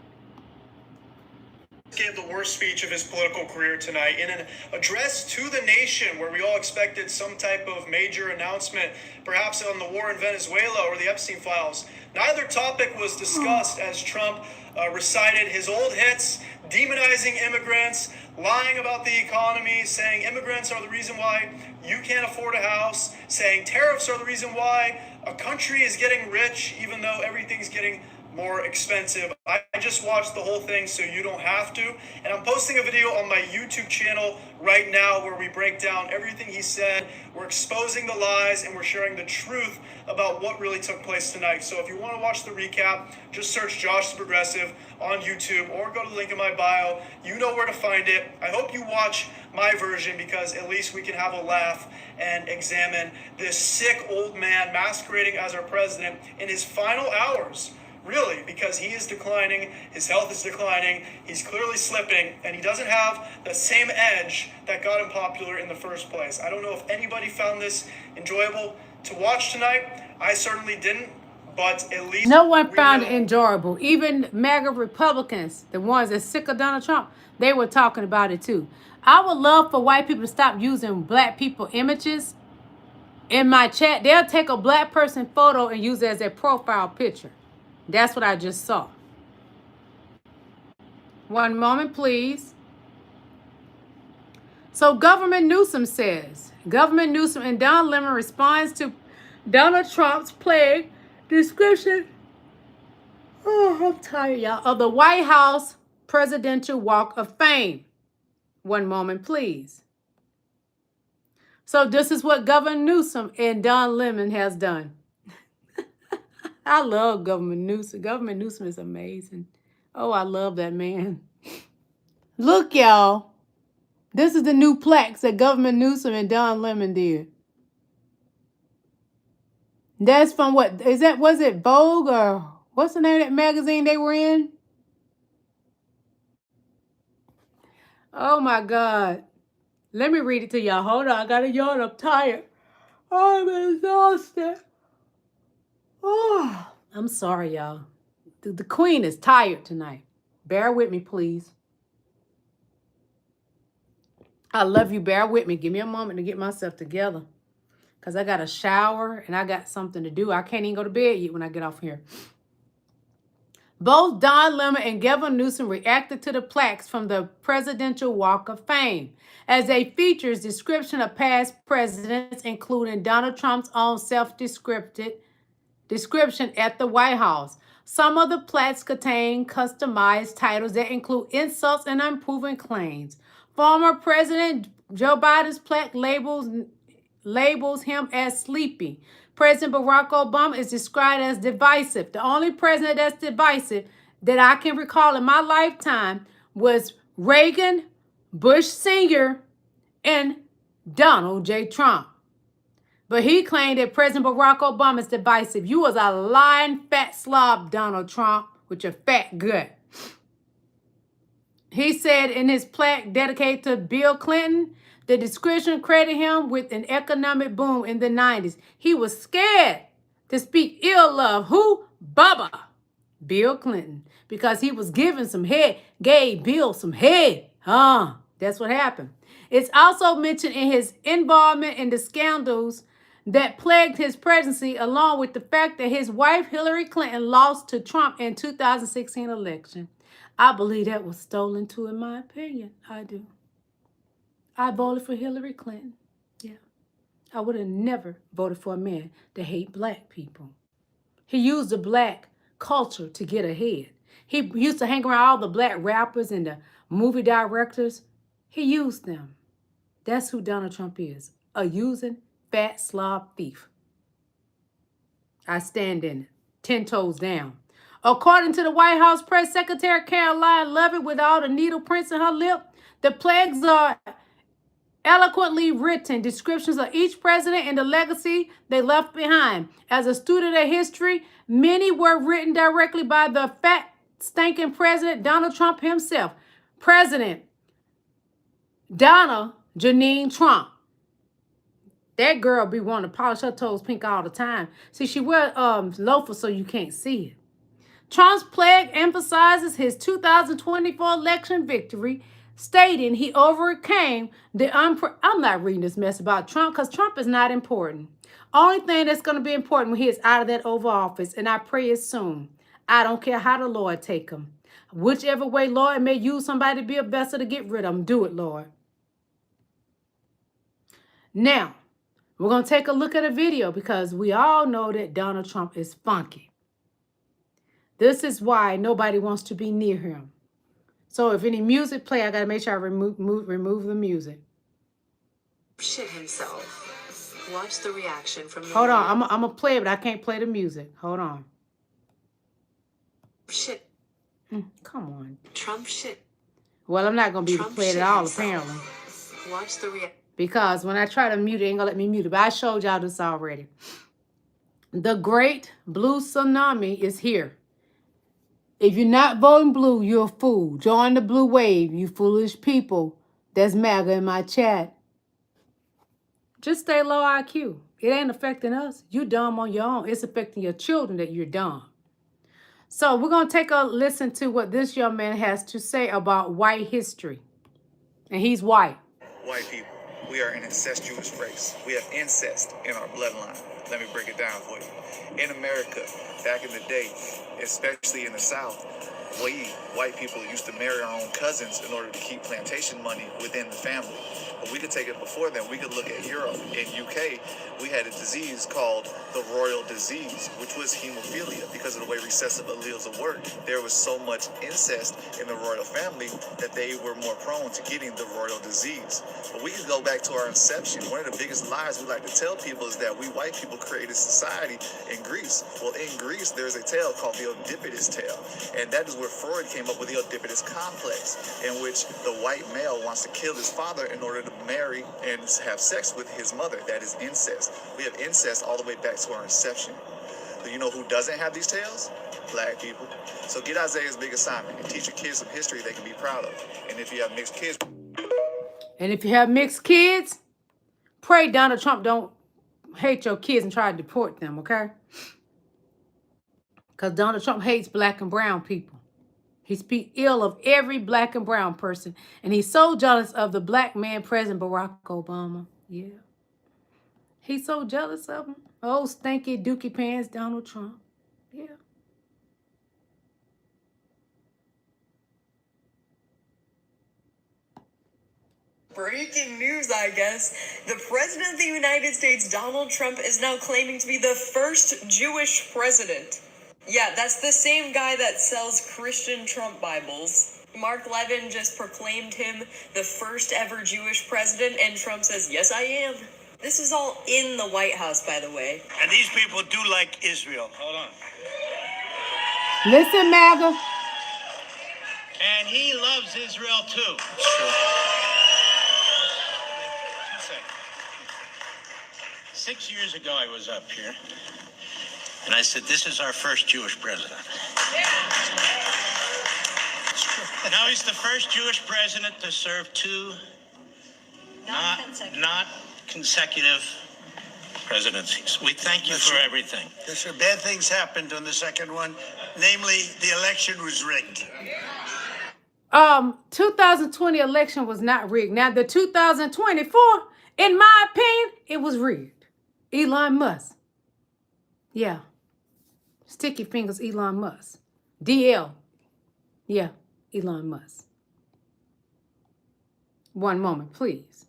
Gave the worst speech of his political career tonight in an address to the nation where we all expected some type of major announcement, perhaps on the war in Venezuela or the Epstein files. Neither topic was discussed as Trump recited his old hits, demonizing immigrants, lying about the economy, saying immigrants are the reason why you can't afford a house, saying tariffs are the reason why a country is getting rich even though everything's getting more expensive. I just watched the whole thing so you don't have to. And I'm posting a video on my YouTube channel right now where we break down everything he said. We're exposing the lies and we're sharing the truth about what really took place tonight. So if you want to watch the recap, just search Josh the Progressive on YouTube or go to the link in my bio. You know where to find it. I hope you watch my version because at least we can have a laugh and examine this sick old man masquerading as our president in his final hours. Really, because he is declining, his health is declining, he's clearly slipping, and he doesn't have the same edge that got him popular in the first place. I don't know if anybody found this enjoyable to watch tonight. I certainly didn't, but at least... No one found it enjoyable. Even MAGA Republicans, the ones that's sick of Donald Trump, they were talking about it too. I would love for white people to stop using black people images in my chat. They'll take a black person photo and use it as their profile picture. That's what I just saw. One moment, please. So Government Newsom says, Government Newsom and Don Lemon responds to Donald Trump's plague description. Oh, I'm tired, y'all. Of the White House Presidential Walk of Fame. One moment, please. So this is what Governor Newsom and Don Lemon has done. I love Governor Newsom. Governor Newsom is amazing. Oh, I love that man. Look, y'all. This is the new plaques that Governor Newsom and Don Lemon did. That's from what? Is that, was it Vogue or what's the name of that magazine they were in? Oh, my God. Let me read it to y'all. Hold on. I got to yawn. I'm tired. I'm exhausted. Oh, I'm sorry, y'all. The queen is tired tonight. Bear with me, please. I love you. Bear with me. Give me a moment to get myself together. Because I got a shower and I got something to do. I can't even go to bed yet when I get off here. Both Don Lemon and Gavin Newsom reacted to the plaques from the Presidential Walk of Fame as they features description of past presidents, including Donald Trump's own self-description at the White House. Some of the plaques contain customized titles that include insults and unproven claims. Former President Joe Biden's plaque labels him as sleepy. President Barack Obama is described as divisive. The only president that's divisive that I can recall in my lifetime was Reagan, Bush Sr., and Donald J. Trump. But he claimed that President Barack Obama is divisive. You was a lying fat slob, Donald Trump, with your fat gut. He said in his plaque dedicated to Bill Clinton, the description credited him with an economic boom in the 90s. He was scared to speak ill of who? Bubba, Bill Clinton, because he was giving some head, gave Bill some head. That's what happened. It's also mentioned in his involvement in the scandals that plagued his presidency, along with the fact that his wife, Hillary Clinton, lost to Trump in 2016 election. I believe that was stolen too, in my opinion. I do. I voted for Hillary Clinton. Yeah. I would have never voted for a man that hate black people. He used the black culture to get ahead. He used to hang around all the black rappers and the movie directors. He used them. That's who Donald Trump is. A using fat slob thief. I stand in it. 10 toes down. According to the White House Press Secretary Caroline Leavitt, with all the needle prints in her lip, the plagues are eloquently written descriptions of each president and the legacy they left behind. As a student of history, many were written directly by the fat, stinking president, Donald Trump himself. President Donald Janine Trump. That girl be wanting to polish her toes pink all the time. See, she wear loafers so you can't see it. Trump's plaque emphasizes his 2024 election victory, stating he overcame the I'm not reading this mess about Trump because Trump is not important. Only thing that's going to be important when he is out of that Oval Office, and I pray it's soon. I don't care how the Lord take him. Whichever way, Lord, may use somebody to be a vessel to get rid of him. Do it, Lord. Now, we're going to take a look at a video because we all know that Donald Trump is funky. This is why nobody wants to be near him. So if any music play, I got to make sure I remove the music. Shit himself. Watch the reaction from the Hold on. I'm going to play it, but I can't play the music. Hold on. Shit. Come on. Trump shit. Well, I'm not going to be able to play it at all, apparently. Watch the reaction. Because when I try to mute it, it ain't going to let me mute it. But I showed y'all this already. The great blue tsunami is here. If you're not voting blue, you're a fool. Join the blue wave, you foolish people. That's MAGA in my chat. Just stay low IQ. It ain't affecting us. You dumb on your own. It's affecting your children that you're dumb. So we're going to take a listen to what this young man has to say about white history. And he's white. White people, we are an incestuous race. We have incest in our bloodline. Let me break it down for you. In America, back in the day, especially in the South, we, white people, used to marry our own cousins in order to keep plantation money within the family. But we could take it before then. We could look at Europe. In UK, we had a disease called the royal disease, which was hemophilia. Because of the way recessive alleles work, there was so much incest in the royal family that they were more prone to getting the royal disease. But we can go back to our inception. One of the biggest lies we like to tell people is that we white people created society in Greece. Well, in Greece, there's a tale called the Oedipus tale. And that is where Freud came up with the Oedipus complex, in which the white male wants to kill his father in order to marry and have sex with his mother. That is incest. We have incest all the way back to our inception. Do you know who doesn't have these tales? Black people. So get Isaiah's big assignment and teach your kids some history they can be proud of. And if you have mixed kids, pray Donald Trump don't hate your kids and try to deport them, okay? Because Donald Trump hates black and brown people. He speaks ill of every black and brown person. And he's so jealous of the black man, President Barack Obama. Yeah. He's so jealous of him. Oh, stinky dookie pants, Donald Trump. Yeah. Breaking news, I guess. The President of the United States, Donald Trump, is now claiming to be the first Jewish president. Yeah, that's the same guy that sells Christian Trump Bibles. Mark Levin just proclaimed him the first ever Jewish president, and Trump says, yes, I am. This is all in the White House, by the way. And these people do like Israel. Hold on. Listen, MAGA. And he loves Israel too. Sure. 6 years ago, I was up here. And I said, this is our first Jewish president. Now he's the first Jewish president to serve two not consecutive presidencies. We thank you for everything. Yes, sir. Bad things happened on the second one. Namely, the election was rigged. 2020 election was not rigged. Now, the 2024, in my opinion, it was rigged. Elon Musk. Yeah. Sticky fingers, Elon Musk. DL. Yeah, Elon Musk. One moment, please.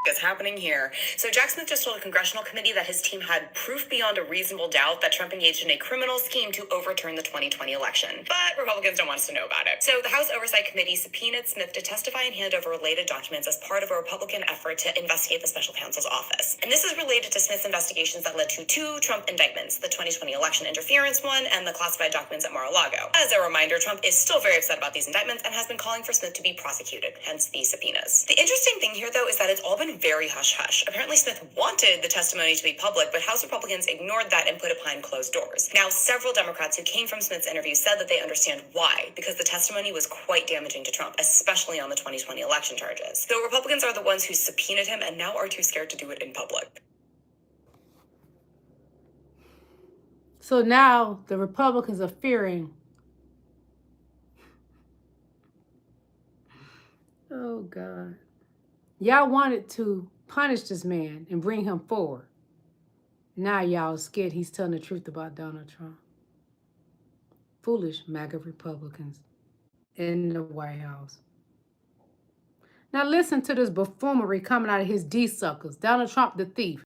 Is happening here. So Jack Smith just told a congressional committee that his team had proof beyond a reasonable doubt that Trump engaged in a criminal scheme to overturn the 2020 election. But Republicans don't want us to know about it. So the House Oversight Committee subpoenaed Smith to testify and hand over related documents as part of a Republican effort to investigate the special counsel's office. And this is related to Smith's investigations that led to two Trump indictments, the 2020 election interference one and the classified documents at Mar-a-Lago. As a reminder, Trump is still very upset about these indictments and has been calling for Smith to be prosecuted, hence the subpoenas. The interesting thing here, though, is that it's all been very hush-hush. Apparently Smith wanted the testimony to be public, but House Republicans ignored that and put it behind closed doors. Now, several Democrats who came from Smith's interview said that they understand why, because the testimony was quite damaging to Trump, especially on the 2020 election charges. So Republicans are the ones who subpoenaed him and now are too scared to do it in public. So now the Republicans are fearing. Oh, God. Y'all wanted to punish this man and bring him forward. Now y'all scared he's telling the truth about Donald Trump. Foolish MAGA Republicans in the White House. Now listen to this buffoonery coming out of his D-suckers. Donald Trump the thief.